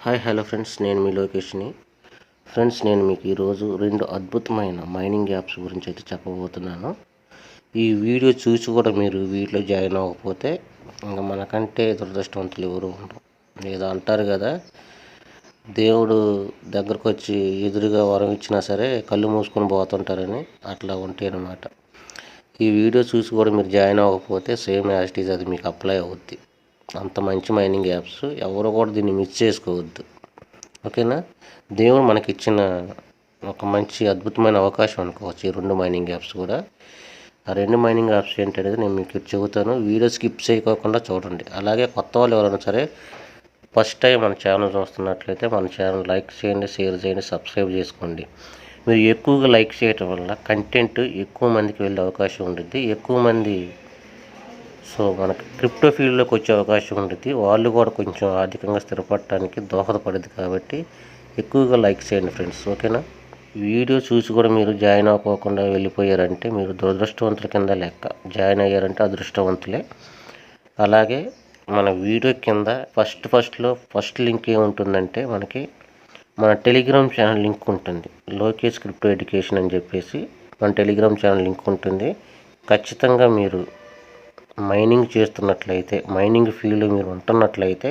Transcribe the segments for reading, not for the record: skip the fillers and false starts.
Hello friends, నేను మీ లోకేష్ని. Friends, నేను మీకు ఈరోజు 2 అద్భుతమైన మైనింగ్ యాప్స్ గురించి అయితే చెప్పబోతున్నాను. ఈ వీడియో చూసి కూడా మీరు వీటిలో జాయిన్ అవ్వకపోతే ఇంకా మనకంటే దురదృష్టవంతులు ఎవరు ఉండరు. ఏదో అంటారు కదా, దేవుడు దగ్గరకు వచ్చి ఎదురుగా వరం ఇచ్చినా సరే కళ్ళు మూసుకొని పోతుంటారని. అట్లా ఉంటాయి అన్నమాట. ఈ వీడియో చూసి కూడా మీరు జాయిన్ అవ్వకపోతే సేమ్ యాజ్ ఇట్ ఈజ్ అది మీకు అప్లై అవుద్ది. అంత మంచి మైనింగ్ యాప్స్, ఎవరు కూడా దీన్ని మిస్ చేసుకోవద్దు. ఓకేనా? దేవుడు మనకిచ్చిన ఒక మంచి అద్భుతమైన అవకాశం అనుకోవచ్చు ఈ 2 మైనింగ్ యాప్స్ కూడా. ఆ 2 మైనింగ్ యాప్స్ ఏంటనేది నేను మీకు చెబుతాను. వీడియో స్కిప్ చేయకోకుండా చూడండి. అలాగే కొత్త వాళ్ళు ఎవరైనా సరే ఫస్ట్ టైం మన ఛానల్ చూస్తున్నట్లయితే మన ఛానల్ లైక్ చేయండి, షేర్ చేయండి, సబ్స్క్రైబ్ చేసుకోండి. మీరు ఎక్కువగా లైక్ చేయటం వల్ల కంటెంట్ ఎక్కువ మందికి వెళ్ళే అవకాశం ఉంటుంది. ఎక్కువ మంది మనకి క్రిప్టో ఫీల్డ్లోకి వచ్చే అవకాశం ఉంటుంది. వాళ్ళు కూడా కొంచెం ఆర్థికంగా స్థిరపడటానికి దోహదపడుద్ది. కాబట్టి ఎక్కువగా లైక్ చేయండి ఫ్రెండ్స్. ఓకేనా? వీడియో చూసి కూడా మీరు జాయిన్ అవ్వకుండా వెళ్ళిపోయారంటే మీరు దురదృష్టవంతుల కింద లెక్క. జాయిన్ అయ్యారంటే అదృష్టవంతులే. అలాగే మన వీడియో కింద ఫస్ట్ లింక్ ఏముంటుందంటే మన టెలిగ్రామ్ ఛానల్ లింక్ ఉంటుంది. లోకేష్ క్రిప్టో ఎడ్యుకేషన్ అని చెప్పేసి మన టెలిగ్రామ్ ఛానల్ లింక్ ఉంటుంది. ఖచ్చితంగా మీరు మైనింగ్ చేస్తున్నట్లయితే, మైనింగ్ ఫీల్డ్ మీరు ఉంటున్నట్లయితే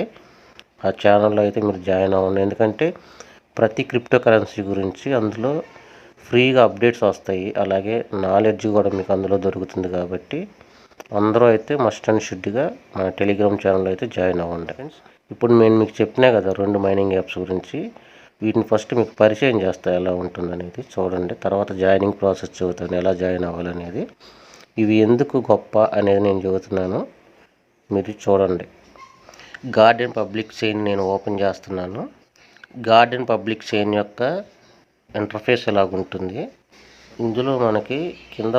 ఆ ఛానల్లో అయితే మీరు జాయిన్ అవ్వండి. ఎందుకంటే ప్రతి క్రిప్టో కరెన్సీ గురించి అందులో ఫ్రీగా అప్డేట్స్ వస్తాయి. అలాగే నాలెడ్జ్ కూడా మీకు అందులో దొరుకుతుంది. కాబట్టి అందరూ అయితే మస్ట్ అండ్ షుడ్గా మన టెలిగ్రామ్ ఛానల్లో అయితే జాయిన్ అవ్వండి ఫ్రెండ్స్. ఇప్పుడు నేను మీకు చెప్పినా కదా 2 మైనింగ్ యాప్స్ గురించి. వీటిని ఫస్ట్ మీకు పరిచయం చేస్తా ఎలా ఉంటుందనేది చూడండి. తర్వాత జాయినింగ్ ప్రాసెస్ చెబుతాను, ఎలా జాయిన్ అవ్వాలనేది. ఇవి ఎందుకు గొప్ప అనేది నేను చెబుతున్నాను, మీరు చూడండి. గార్డెన్ పబ్లిక్ చైన్ నేను ఓపెన్ చేస్తున్నాను. గార్డెన్ పబ్లిక్ చైన్ యొక్క ఇంటర్ఫేస్ ఎలాగుంటుంది. ఇందులో మనకి కింద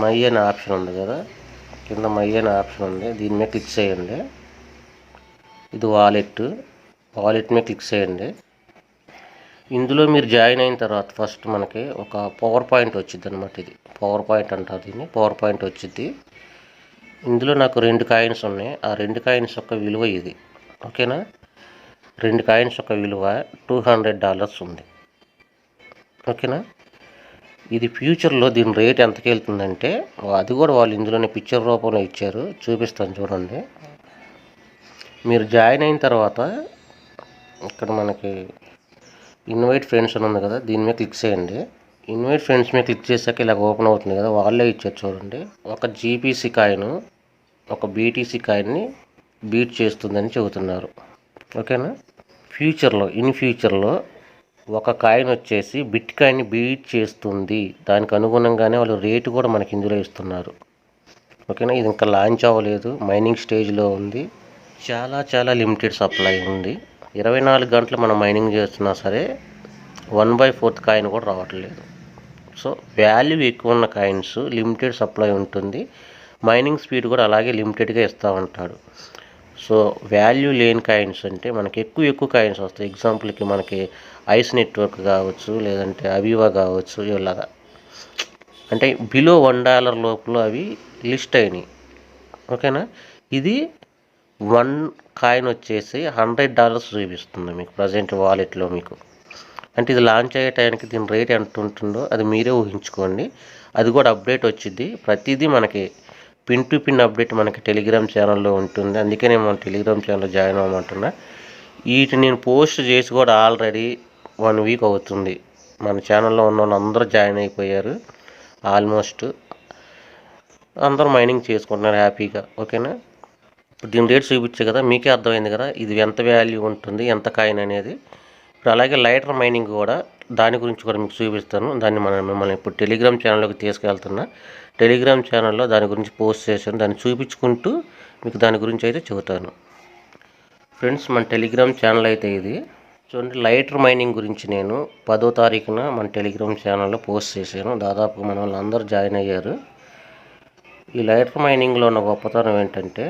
మై అనే ఆప్షన్ ఉంది కదా, కింద మై అనే ఆప్షన్ ఉంది. దీని మీద క్లిక్ చేయండి. ఇది వాలెట్ మీద క్లిక్ చేయండి. ఇందులో మీరు జాయిన్ అయిన తర్వాత ఫస్ట్ మనకి ఒక పవర్ పాయింట్ వచ్చింది అనమాట. ఇది పవర్ పాయింట్ అంటారు దీన్ని. పవర్ పాయింట్ వచ్చింది. ఇందులో నాకు 2 కాయిన్స్ ఉన్నాయి. ఆ 2 కాయిన్స్ యొక్క విలువ ఇది. ఓకేనా? 2 కాయిన్స్ యొక్క విలువ $200 ఉంది. ఓకేనా? ఇది ఫ్యూచర్లో దీని రేట్ ఎంతకి వెళ్తుందంటే, అది కూడా వాళ్ళు ఇందులోనే పిక్చర్ రూపంలో ఇచ్చారు, చూపిస్తాను చూడండి. మీరు జాయిన్ అయిన తర్వాత ఇక్కడ మనకి ఇన్వైట్ ఫ్రెండ్స్ అని ఉంది కదా, దీని మీద క్లిక్ చేయండి. ఇన్వైట్ ఫ్రెండ్స్ మీద క్లిక్ చేశాక ఇలా ఓపెన్ అవుతుంది కదా, వాళ్ళే ఇచ్చారు చూడండి. ఒక జీపీసీ కాయిన్ ఒక బీటీసీ కాయిన్ని బీట్ చేస్తుందని చెబుతున్నారు. ఓకేనా? ఇన్ ఫ్యూచర్లో ఒక కాయిన్ వచ్చేసి బిట్ కాయిన్ని బీట్ చేస్తుంది. దానికి అనుగుణంగానే వాళ్ళు రేటు కూడా మనకి ఇందులో ఇస్తున్నారు. ఓకేనా? ఇది ఇంకా లాంచ్ అవ్వలేదు, మైనింగ్ స్టేజ్లో ఉంది. చాలా లిమిటెడ్ సప్లై ఉంది. 24 గంటలు మనం మైనింగ్ చేస్తున్నా సరే 1/4 కాయిన్ కూడా రావట్లేదు. సో వాల్యూ ఎక్కువ ఉన్న కాయిన్స్ లిమిటెడ్ సప్లై ఉంటుంది. మైనింగ్ స్పీడ్ కూడా అలాగే లిమిటెడ్గా ఇస్తూ ఉంటాడు. సో వాల్యూ లేని కాయిన్స్ అంటే మనకి ఎక్కువ కాయిన్స్ వస్తాయి. ఎగ్జాంపుల్కి మనకి ఐస్ నెట్వర్క్ కావచ్చు, లేదంటే అవివా కావచ్చు. ఇలాగా అంటే బిలో $1 లోపల అవి లిస్ట్ అయినాయి. ఓకేనా? ఇది 1 కాయిన్ వచ్చేసి $100 చూపిస్తుంది మీకు ప్రజెంట్ వాలెట్లో మీకు. అంటే ఇది లాంచ్ అయ్యే టైంకి దీని రేట్ ఎంత ఉంటుందో అది మీరే ఊహించుకోండి. అది కూడా అప్డేట్ వచ్చింది. ప్రతిదీ మనకి పిన్ టు పిన్ అప్డేట్ మనకి టెలిగ్రామ్ ఛానల్లో ఉంటుంది. అందుకే నేను మన టెలిగ్రామ్ ఛానల్లో జాయిన్ అవ్వమంటున్నా. వీటిని నేను పోస్ట్ చేసి కూడా ఆల్రెడీ 1 వీక్ అవుతుంది. మన ఛానల్లో ఉన్న వాళ్ళు అందరూ జాయిన్ అయిపోయారు. ఆల్మోస్ట్ అందరూ మైనింగ్ చేసుకుంటున్నారు హ్యాపీగా. ఓకేనా? ఇప్పుడు దీని రేట్ చూపించే కదా, మీకే అర్థమైంది కదా ఇది ఎంత వాల్యూ ఉంటుంది, ఎంత కాయిన్ అనేది. ఇప్పుడు అలాగే లైటర్ మైనింగ్ కూడా, దాని గురించి కూడా మీకు చూపిస్తాను. దాన్ని మిమ్మల్ని ఇప్పుడు టెలిగ్రామ్ ఛానల్లోకి తీసుకెళ్తున్నా. టెలిగ్రామ్ ఛానల్లో దాని గురించి పోస్ట్ చేశాను. దాన్ని చూపించుకుంటూ మీకు దాని గురించి అయితే చెబుతాను. ఫ్రెండ్స్, మన టెలిగ్రామ్ ఛానల్ అయితే ఇది చూడండి. లైటర్ మైనింగ్ గురించి నేను 10వ తారీఖున మన టెలిగ్రామ్ ఛానల్లో పోస్ట్ చేశాను. దాదాపు మన వాళ్ళందరూ జాయిన్ అయ్యారు. ఈ లైటర్ మైనింగ్లో ఉన్న గొప్పతనం ఏంటంటే,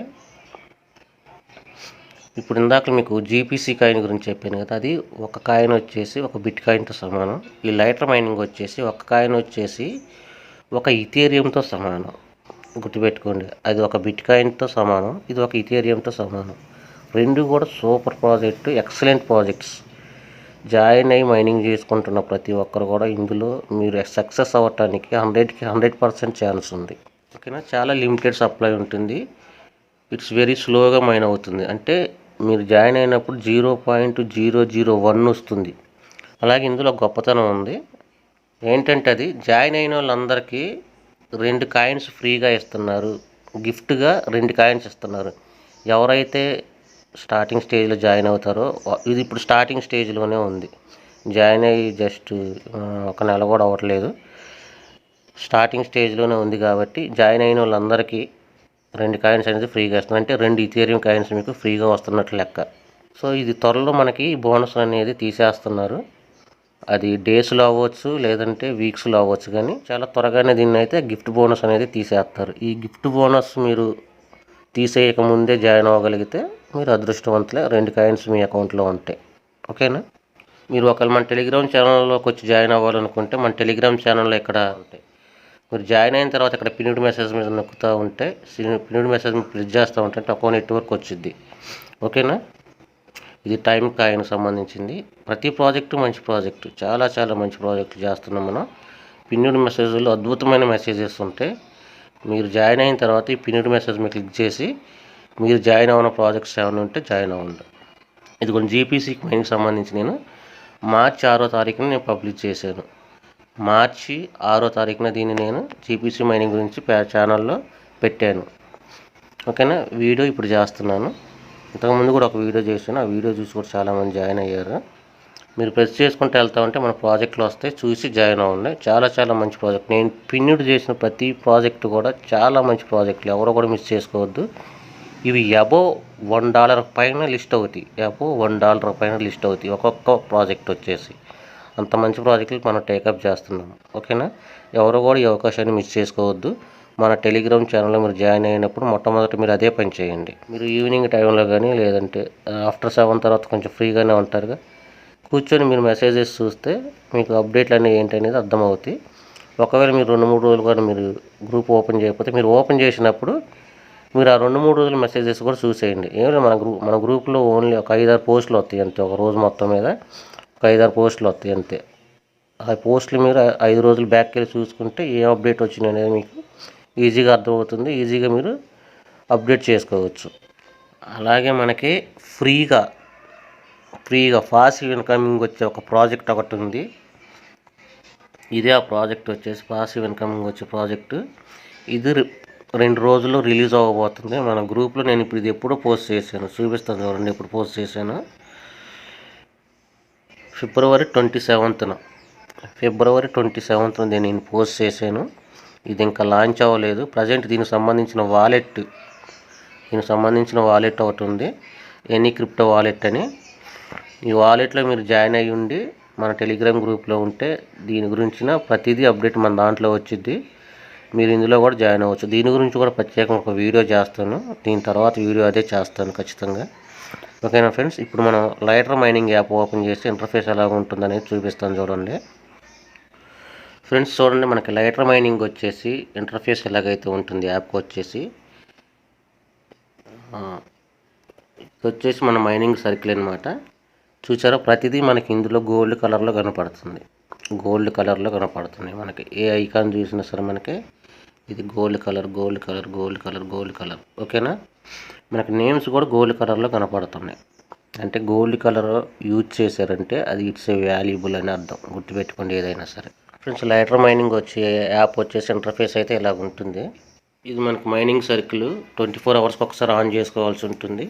ఇప్పుడు ఇందాక మీకు జీపీసీ కాయిన్ గురించి చెప్పాను కదా, అది ఒక కాయిన్ వచ్చేసి ఒక బిట్ కాయిన్తో సమానం. ఈ లైటర్ మైనింగ్ వచ్చేసి ఒక కాయిన్ వచ్చేసి ఒక ఇథేరియంతో సమానం. గుర్తుపెట్టుకోండి, అది ఒక బిట్ కాయిన్తో సమానం, ఇది ఒక ఇథేరియంతో సమానం. రెండు కూడా super project, excellent projects. Join అయ్యి మైనింగ్ చేసుకుంటున్న ప్రతి ఒక్కరు కూడా ఇందులో మీరు సక్సెస్ అవ్వటానికి 100% ఛాన్స్ ఉంది. ఓకేనా. చాలా లిమిటెడ్ సప్లై ఉంటుంది. ఇట్స్ వెరీ స్లోగా మైన్ అవుతుంది. అంటే మీరు జాయిన్ అయినప్పుడు 0.001 వస్తుంది. అలాగే ఇందులో గొప్పతనం ఉంది ఏంటంటే, అది జాయిన్ అయిన వాళ్ళందరికీ 2 కాయిన్స్ ఫ్రీగా ఇస్తున్నారు. గిఫ్ట్గా 2 కాయిన్స్ ఇస్తున్నారు. ఎవరైతే స్టార్టింగ్ స్టేజ్లో జాయిన్ అవుతారో, ఇది ఇప్పుడు స్టార్టింగ్ స్టేజ్లోనే ఉంది. జాయిన్ అయ్యి జస్ట్ ఒక నెల కూడా అవ్వట్లేదు. స్టార్టింగ్ స్టేజ్లోనే ఉంది కాబట్టి జాయిన్ అయిన వాళ్ళందరికీ 2 కాయిన్స్ అనేది ఫ్రీగా ఇస్తున్నారు. అంటే 2 ఇథేరియం కాయిన్స్ మీకు ఫ్రీగా వస్తున్నట్లు లెక్క. సో ఇది త్వరలో మనకి బోనస్ అనేది తీసేస్తున్నారు. అది డేస్లో అవ్వచ్చు, లేదంటే వీక్స్లో అవ్వచ్చు, కానీ చాలా త్వరగానే దీన్ని అయితే గిఫ్ట్ బోనస్ అనేది తీసేస్తారు. ఈ గిఫ్ట్ బోనస్ మీరు తీసేయక ముందే జాయిన్ అవ్వగలిగితే మీరు అదృష్టవంతులే. 2 కాయిన్స్ మీ అకౌంట్లో ఉంటాయి. ఓకేనా. మీరు ఒకవేళ మన టెలిగ్రామ్ ఛానల్లోకి వచ్చి జాయిన్ అవ్వాలనుకుంటే మన టెలిగ్రామ్ ఛానల్లో ఇక్కడ ఉంటాయి. మీరు జాయిన్ అయిన తర్వాత ఇక్కడ పిన్డ్ మెసేజ్ మీద నొక్కుతూ ఉంటే, పిన్డ్ మెసేజ్ మీద క్లిక్ చేస్తూ ఉంటే అకౌంట్ నెట్వర్క్ వచ్చింది. ఓకేనా. ఇది టైం కాయిన్ సంబంధించింది. ప్రతి ప్రాజెక్టు మంచి ప్రాజెక్టు, చాలా చాలా మంచి ప్రాజెక్టులు చేస్తున్నాం మనం. పిన్డ్ మెసేజ్లో అద్భుతమైన మెసేజెస్ ఉంటాయి. మీరు జాయిన్ అయిన తర్వాత ఈ పిన్డ్ మెసేజ్ మీద క్లిక్ చేసి మీరు జాయిన్ అవ్వన ప్రాజెక్ట్స్ ఏమైనా ఉంటే జాయిన్ అవ్వండి. ఇది కొన్ని జీపీసీకి మైనింగ్ సంబంధించి నేను మార్చి 6వ తారీఖున నేను పబ్లిష్ చేశాను. మార్చి 6వ తారీఖున దీన్ని నేను జీపీసీ మైనింగ్ గురించి ఛానల్లో పెట్టాను. ఓకేనా. వీడియో ఇప్పుడు చేస్తున్నాను. ఇంతకుముందు కూడా ఒక వీడియో చేశాను. ఆ వీడియో చూసి కూడా చాలామంది జాయిన్ అయ్యారు. మీరు ప్రెస్ చేసుకుంటూ వెళ్తూ ఉంటే మన ప్రాజెక్టులు వస్తాయి, చూసి జాయిన్ అవ్వండి. చాలా చాలా మంచి ప్రాజెక్ట్. నేను పిన్డ్ చేసిన ప్రతి ప్రాజెక్టు కూడా చాలా మంచి ప్రాజెక్టులు, ఎవరో కూడా మిస్ చేసుకోవద్దు. ఇవి అబోవ్ $1 పైన లిస్ట్ అవుతాయి. అబోవ్ $1 పైన లిస్ట్ అవుతాయి ఒక్కొక్క ప్రాజెక్ట్ వచ్చేసి. అంత మంచి ప్రాజెక్టులు మనం టేకప్ చేస్తున్నాము. ఓకేనా. ఎవరు కూడా ఈ అవకాశాన్ని మిస్ చేసుకోవద్దు. మన టెలిగ్రామ్ ఛానల్లో మీరు జాయిన్ అయినప్పుడు మొట్టమొదటి మీరు అదే పని చేయండి. మీరు ఈవినింగ్ టైంలో కానీ, లేదంటే ఆఫ్టర్ 7 తర్వాత కొంచెం ఫ్రీగానే ఉంటారుగా, కూర్చొని మీరు మెసేజెస్ చూస్తే మీకు అప్డేట్లు అనేవి ఏంటనేది అర్థమవుతాయి. ఒకవేళ మీరు 2-3 రోజులు కానీ మీరు గ్రూప్ ఓపెన్ చేయకపోతే, మీరు ఓపెన్ చేసినప్పుడు మీరు ఆ 2-3 రోజుల మెసేజెస్ కూడా చూసేయండి. ఏమైనా మన గ్రూప్లో ఓన్లీ ఒక 5-6 పోస్టులు వస్తాయి అంతే. ఒక రోజు మొత్తం మీద ఒక 5-6 పోస్టులు వస్తాయి అంతే. ఆ పోస్టులు మీరు 5 రోజులు బ్యాక్కి వెళ్ళి చూసుకుంటే ఏ అప్డేట్ వచ్చింది అనేది మీకు ఈజీగా అర్థమవుతుంది. ఈజీగా మీరు అప్డేట్ చేసుకోవచ్చు. అలాగే మనకి ఫ్రీగా పాసివ్ ఇన్కమింగ్ వచ్చే ఒక ప్రాజెక్ట్ ఒకటి ఉంది. ఇదే ఆ ప్రాజెక్ట్ వచ్చేసి పాసివ్ ఇన్కమింగ్ వచ్చే ప్రాజెక్టు. ఇది 2 రోజుల్లో రిలీజ్ అవ్వబోతుంది మన గ్రూప్లో. నేను ఇప్పుడు ఇది ఎప్పుడో పోస్ట్ చేశాను, చూపిస్తాను చూడండి. ఎప్పుడు పోస్ట్ చేశాను, ఫిబ్రవరి 27న నేను పోస్ట్ చేశాను. ఇది ఇంకా లాంచ్ అవ్వలేదు ప్రజెంట్. దీనికి సంబంధించిన వాలెట్ ఒకటి ఉంది, ఎనీ క్రిప్టో వాలెట్ అని. ఈ వాలెట్లో మీరు జాయిన్ అయ్యి ఉండి మన టెలిగ్రామ్ గ్రూప్లో ఉంటే దీని గురించిన ప్రతిదీ అప్డేట్ మన దాంట్లో వచ్చింది. మీరు ఇందులో కూడా జాయిన్ అవ్వచ్చు. దీని గురించి కూడా ప్రత్యేకంగా ఒక వీడియో చేస్తాను. దీని తర్వాత వీడియో అదే చేస్తాను ఖచ్చితంగా. ఓకేనా ఫ్రెండ్స్. ఇప్పుడు మనం లైటర్ మైనింగ్ యాప్ ఓపెన్ చేసి ఇంటర్ఫేస్ ఎలా ఉంటుందనేది చూపిస్తాను చూడండి. ఫ్రెండ్స్ చూడండి, మనకి లైటర్ మైనింగ్ వచ్చేసి ఇంటర్ఫేస్ ఎలాగైతే ఉంటుంది యాప్కి వచ్చేసి, ఇది వచ్చేసి మన మైనింగ్ సర్కిల్ అనమాట. చూసారా, ప్రతిదీ మనకి ఇందులో గోల్డ్ కలర్లో కనపడుతుంది. మనకి ఏ ఐకాన్ చూసినా సరే మనకి ఇది గోల్డ్ కలర్. ఓకేనా. మనకి నేమ్స్ కూడా గోల్డ్ కలర్లో కనపడుతున్నాయి. అంటే గోల్డ్ కలర్ యూజ్ చేశారంటే అది ఇట్స్ ఏ వాల్యుబుల్ అని అర్థం. గుర్తుపెట్టుకోండి ఏదైనా సరే. ఫ్రెండ్స్, లైటర్ మైనింగ్ యాప్ వచ్చేసి ఇంటర్ఫేస్ అయితే ఇలా ఉంటుంది. ఇది మనకి మైనింగ్ సర్కిల్ 24 అవర్స్కి ఒకసారి ఆన్ చేసుకోవాల్సి ఉంటుంది.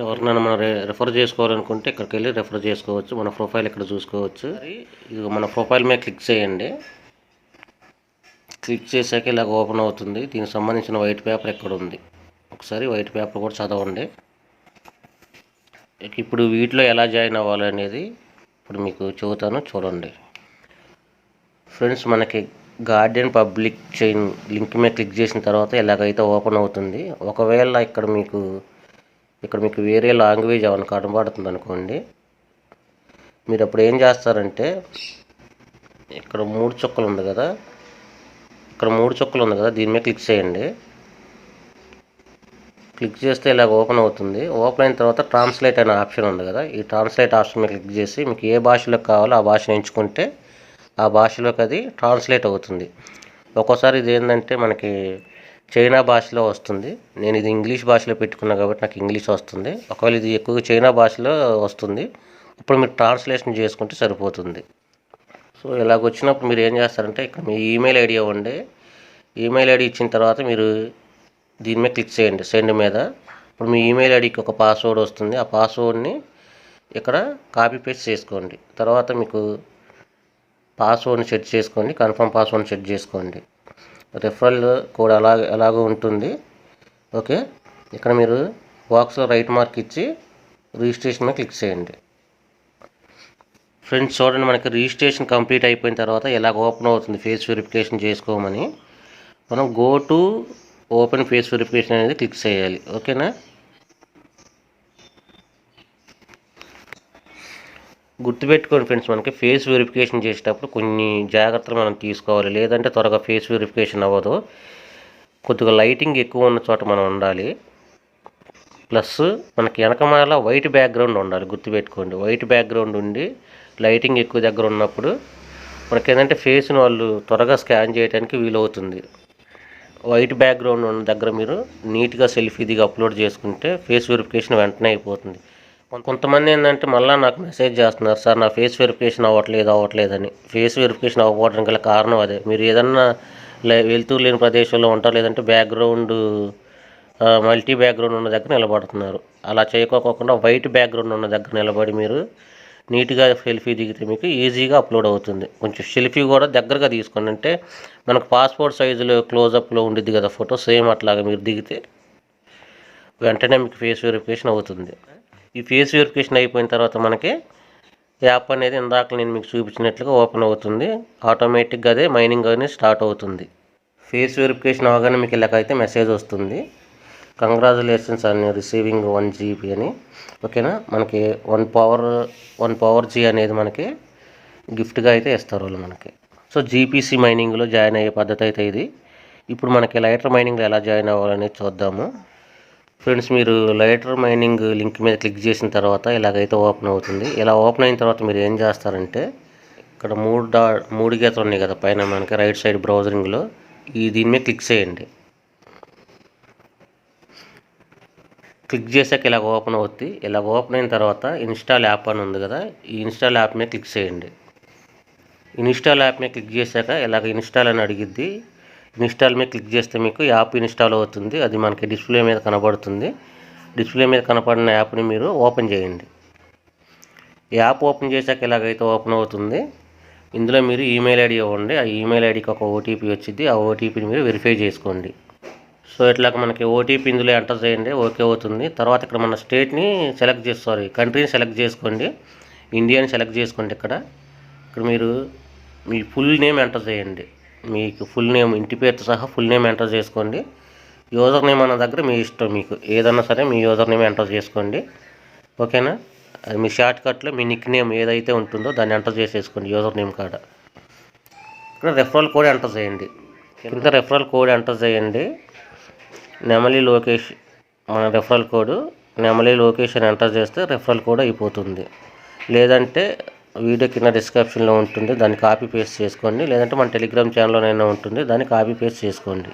ఎవరినైనా మనం రెఫర్ చేసుకోవాలనుకుంటే ఇక్కడికి వెళ్ళి రెఫర్ చేసుకోవచ్చు. మన ప్రొఫైల్ ఇక్కడ చూసుకోవచ్చు. ఇది మన ప్రొఫైల్ మీద క్లిక్ చేయండి. క్లిక్ చేశాక ఇలాగ ఓపెన్ అవుతుంది. దీనికి సంబంధించిన వైట్ పేపర్ ఎక్కడ ఉంది, ఒకసారి వైట్ పేపర్ కూడా చదవండి. ఇప్పుడు వీటిలో ఎలా జాయిన్ అవ్వాలనేది ఇప్పుడు మీకు చెబుతాను చూడండి. ఫ్రెండ్స్, మనకి గార్డియన్ పబ్లిక్ చైన్ లింక్ మీద క్లిక్ చేసిన తర్వాత ఎలాగైతే ఓపెన్ అవుతుంది. ఒకవేళ ఇక్కడ మీకు వేరే లాంగ్వేజ్ ఏమైనా కనబడుతుంది అనుకోండి, మీరు అప్పుడు ఏం చేస్తారంటే ఇక్కడ 3 చుక్కలు ఉంది కదా, దీని మీద క్లిక్ చేయండి. క్లిక్ చేస్తే ఇలాగ ఓపెన్ అవుతుంది. ఓపెన్ అయిన తర్వాత ట్రాన్స్లేట్ అనే ఆప్షన్ ఉంది కదా, ఈ ట్రాన్స్లేట్ ఆప్షన్ మీద క్లిక్ చేసి మీకు ఏ భాషలో కావాలో ఆ భాషను ఎంచుకుంటే ఆ భాషలోకి అది ట్రాన్స్లేట్ అవుతుంది. ఒక్కోసారి ఇది ఏంటంటే మనకి చైనా భాషలో వస్తుంది. నేను ఇది ఇంగ్లీష్ భాషలో పెట్టుకున్నా కాబట్టి నాకు ఇంగ్లీష్ వస్తుంది. ఒకవేళ ఇది ఎక్కువగా చైనా భాషలో వస్తుంది. ఇప్పుడు మీరు ట్రాన్స్లేషన్ చేసుకుంటే సరిపోతుంది. సో ఇలాగ వచ్చినప్పుడు మీరు ఏం చేస్తారంటే ఇక్కడ మీ ఈమెయిల్ ఐడి ఇవ్వండి. ఈమెయిల్ ఐడి ఇచ్చిన తర్వాత మీరు దీని మీద క్లిక్ చేయండి, సెండ్ మీద. ఇప్పుడు మీ ఈమెయిల్ ఐడికి ఒక పాస్వర్డ్ వస్తుంది. ఆ పాస్వర్డ్ని ఇక్కడ కాపీ పేస్ట్ చేసుకోండి. తర్వాత మీకు పాస్వర్డ్ని సెట్ చేసుకోండి, కన్ఫర్మ్ పాస్వర్డ్ని సెట్ చేసుకోండి. రెఫరల్ కోడ్ ఎలాగో ఉంటుంది. ఓకే, ఇక్కడ మీరు బాక్స్లో రైట్ మార్క్ ఇచ్చి రిజిస్ట్రేషన్ మీద క్లిక్ చేయండి. ఫ్రెండ్స్ చూడండి, మనకి రిజిస్ట్రేషన్ కంప్లీట్ అయిపోయిన తర్వాత ఎలాగ ఓపెన్ అవుతుంది ఫేస్ వెరిఫికేషన్ చేసుకోమని. మనం go to open face verification అనేది క్లిక్ చేయాలి. ఓకేనా, గుర్తుపెట్టుకోండి ఫ్రెండ్స్, మనకి ఫేస్ వెరిఫికేషన్ చేసేటప్పుడు కొన్ని జాగ్రత్తలు మనం తీసుకోవాలి, లేదంటే త్వరగా ఫేస్ వెరిఫికేషన్ అవ్వదు. కొద్దిగా లైటింగ్ ఎక్కువ ఉన్న చోట మనం ఉండాలి. ప్లస్ మనకి వెనకమాల వైట్ బ్యాక్గ్రౌండ్ ఉండాలి. గుర్తుపెట్టుకోండి, వైట్ బ్యాక్గ్రౌండ్ ఉండి లైటింగ్ ఎక్కువ దగ్గర ఉన్నప్పుడు మనకి ఏంటంటే ఫేస్ని వాళ్ళు త్వరగా స్కాన్ చేయడానికి వీలవుతుంది. వైట్ బ్యాక్గ్రౌండ్ ఉన్న దగ్గర మీరు నీట్గా సెల్ఫీ దిగి అప్లోడ్ చేసుకుంటే ఫేస్ వెరిఫికేషన్ వెంటనే అయిపోతుంది. కొంతమంది ఏంటంటే మళ్ళీ నాకు మెసేజ్ చేస్తున్నారు, సార్ నా ఫేస్ వెరిఫికేషన్ అవ్వట్లేదని. ఫేస్ వెరిఫికేషన్ అవ్వకపోవడానికి గల కారణం అదే. మీరు ఏదన్నా వెళ్తూ లేని ప్రదేశంలో ఉంటారు, లేదంటే బ్యాక్గ్రౌండ్ మల్టీ బ్యాక్గ్రౌండ్ ఉన్న దగ్గర నిలబడుతున్నారు. అలా చేయకోకుండా వైట్ బ్యాక్గ్రౌండ్ ఉన్న దగ్గర నిలబడి మీరు నీట్గా సెల్ఫీ దిగితే మీకు ఈజీగా అప్లోడ్ అవుతుంది. కొంచెం సెల్ఫీ కూడా దగ్గరగా తీసుకోండి, అంటే మనకు పాస్పోర్ట్ సైజులో క్లోజప్లో ఉండిద్ది కదా ఫోటో, సేమ్ అట్లాగా మీరు దిగితే వెంటనే మీకు ఫేస్ వెరిఫికేషన్ అవుతుంది. ఈ ఫేస్ వెరిఫికేషన్ అయిపోయిన తర్వాత మనకి యాప్ అనేది ఇందాక నేను మీకు చూపించినట్లుగా ఓపెన్ అవుతుంది. ఆటోమేటిక్గా అదే మైనింగ్ అనేది స్టార్ట్ అవుతుంది. ఫేస్ వెరిఫికేషన్ అవగానే మీకు ఇలాగైతే మెసేజ్ వస్తుంది, కంగ్రాచులేషన్స్ ఆన్ రిసీవింగ్ 1 GB అని. ఓకేనా, మనకి 1 పవర్ G అనేది మనకి గిఫ్ట్గా అయితే ఇస్తారు వాళ్ళు మనకి. సో జీపీసీ మైనింగ్లో జాయిన్ అయ్యే పద్ధతి అయితే ఇది. ఇప్పుడు మనకి లైటర్ మైనింగ్లో ఎలా జాయిన్ అవ్వాలనేది చూద్దాము. ఫ్రెండ్స్, మీరు లైటర్ మైనింగ్ లింక్ మీద క్లిక్ చేసిన తర్వాత ఇలాగైతే ఓపెన్ అవుతుంది. ఇలా ఓపెన్ అయిన తర్వాత మీరు ఏం చేస్తారంటే ఇక్కడ 3 గీతలు ఉన్నాయి కదా పైన మనకి రైట్ సైడ్ బ్రౌజరింగ్లో, దీని మీద క్లిక్ చేయండి. క్లిక్ చేసాక ఇలాగ ఓపెన్ అవుతుంది. ఇలా ఓపెన్ అయిన తర్వాత ఇన్స్టాల్ యాప్ అని ఉంది కదా, ఈ ఇన్స్టాల్ యాప్ మీద క్లిక్ చేయండి. ఇన్స్టాల్ యాప్ మీద క్లిక్ చేశాక ఇలాగ ఇన్స్టాల్ అని అడిగిద్ది. ఇన్స్టాల్ మీద క్లిక్ చేస్తే మీకు యాప్ ఇన్స్టాల్ అవుతుంది. అది మనకి డిస్ప్లే మీద కనబడుతుంది. డిస్ప్లే మీద కనపడిన యాప్ని మీరు ఓపెన్ చేయండి. యాప్ ఓపెన్ చేశాక ఇలాగైతే ఓపెన్ అవుతుంది. ఇందులో మీరు ఈమెయిల్ ఐడి ఇవ్వండి. ఆ ఈమెయిల్ ఐడికి ఒక ఓటీపీ వచ్చింది. ఆ ఓటీపీని మీరు వెరిఫై చేసుకోండి. సో ఇట్లాగ మనకి ఓటీపీ ఇందులో ఎంటర్ చేయండి, ఓకే అవుతుంది. తర్వాత ఇక్కడ మన స్టేట్ని కంట్రీని సెలెక్ట్ చేసుకోండి. ఇండియాని సెలెక్ట్ చేసుకోండి. ఇక్కడ మీరు మీ ఫుల్ నేమ్ ఎంటర్ చేయండి. మీకు ఫుల్ నేమ్, ఇంటి పేరుతో సహా ఫుల్ నేమ్ ఎంటర్ చేసుకోండి. యూజర్ నేమ్ అన్న దగ్గర మీ ఇష్టం, మీకు ఏదన్నా సరే మీ యూజర్ నేమ్ ఎంటర్ చేసుకోండి. ఓకేనా, అది మీ షార్ట్ కట్లో మీ నిక్ నేమ్ ఏదైతే ఉంటుందో దాన్ని ఎంటర్ చేసేసుకోండి యూజర్ నేమ్ కాడ. ఇక్కడ రెఫరల్ కోడ్ ఎంటర్ చేయండి. కింద రెఫరల్ కోడ్ ఎంటర్ చేయండి. నెమలి లోకేష్, మన రెఫరల్ కోడ్ నెమలి లొకేషన్ ఎంటర్ చేస్తే రెఫరల్ కోడ్ అయిపోతుంది. లేదంటే వీడియో కింద డిస్క్రిప్షన్లో ఉంటుంది, దాన్ని కాపీ పేస్ట్ చేసుకోండి. లేదంటే మన టెలిగ్రామ్ ఛానల్లోనైనా ఉంటుంది, దాన్ని కాపీ పేస్ట్ చేసుకోండి.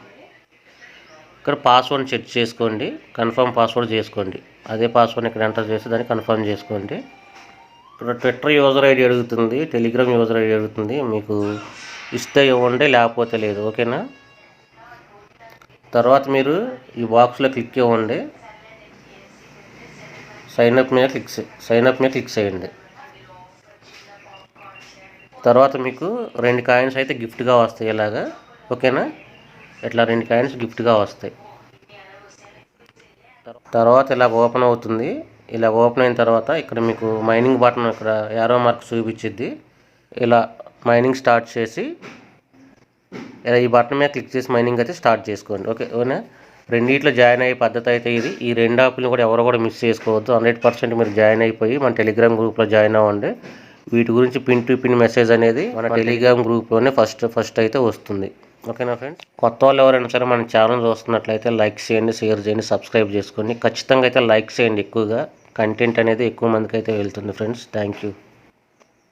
ఇక్కడ పాస్వర్డ్ సెట్ చేసుకోండి, కన్ఫర్మ్ పాస్వర్డ్ చేసుకోండి. అదే పాస్వర్డ్ ఇక్కడ ఎంటర్ చేసి దాన్ని కన్ఫర్మ్ చేసుకోండి. ఇక్కడ ట్విట్టర్ యూజర్ ఐడి అడుగుతుంది, టెలిగ్రామ్ యూజర్ ఐడి అడుగుతుంది. మీకు ఇస్తే ఇవ్వండి, లేకపోతే లేదు. ఓకేనా, తర్వాత మీరు ఈ బాక్స్లో క్లిక్ ఇవ్వండి, సైన్అప్ మీద క్లిక్ చేయండి. తర్వాత మీకు 2 కాయిన్స్ అయితే గిఫ్ట్గా వస్తాయి ఇలాగా. ఓకేనా, ఇట్లా 2 కాయిన్స్ గిఫ్ట్గా వస్తాయి. తర్వాత ఇలా ఓపెన్ అవుతుంది. ఇలా ఓపెన్ అయిన తర్వాత ఇక్కడ మీకు మైనింగ్ బటన్, ఇక్కడ యారో మార్క్ చూపించిద్ది. ఇలా మైనింగ్ స్టార్ట్ చేసి ఇలా ఈ బటన్ మీద క్లిక్ చేసి మైనింగ్ అయితే స్టార్ట్ చేసుకోండి. ఓకేనా, రెండిట్లో జాయిన్ అయ్యే పద్ధతి అయితే ఇది. ఈ 2 యాప్లను కూడా ఎవరు కూడా మిస్ చేసుకోవద్దు. 100% మీరు జాయిన్ అయిపోయి మన టెలిగ్రామ్ గ్రూప్లో జాయిన్ అవ్వండి. వీటి గురించి పిన్ టు పిన్ మెసేజ్ అనేది మన టెలిగ్రామ్ గ్రూప్లోనే ఫస్ట్ అయితే వస్తుంది. ఓకేనా ఫ్రెండ్స్? కొత్త వాళ్ళు ఎవరైనా సరే మన ఛానల్ చూస్తున్నట్లయితే లైక్ చేయండి, షేర్ చేయండి, సబ్స్క్రైబ్ చేసుకోండి. ఖచ్చితంగా అయితే లైక్ చేయండి. ఎక్కువగా కంటెంట్ అనేది ఎక్కువ మందికి అయితే వెళ్తుంది ఫ్రెండ్స్. Thank you.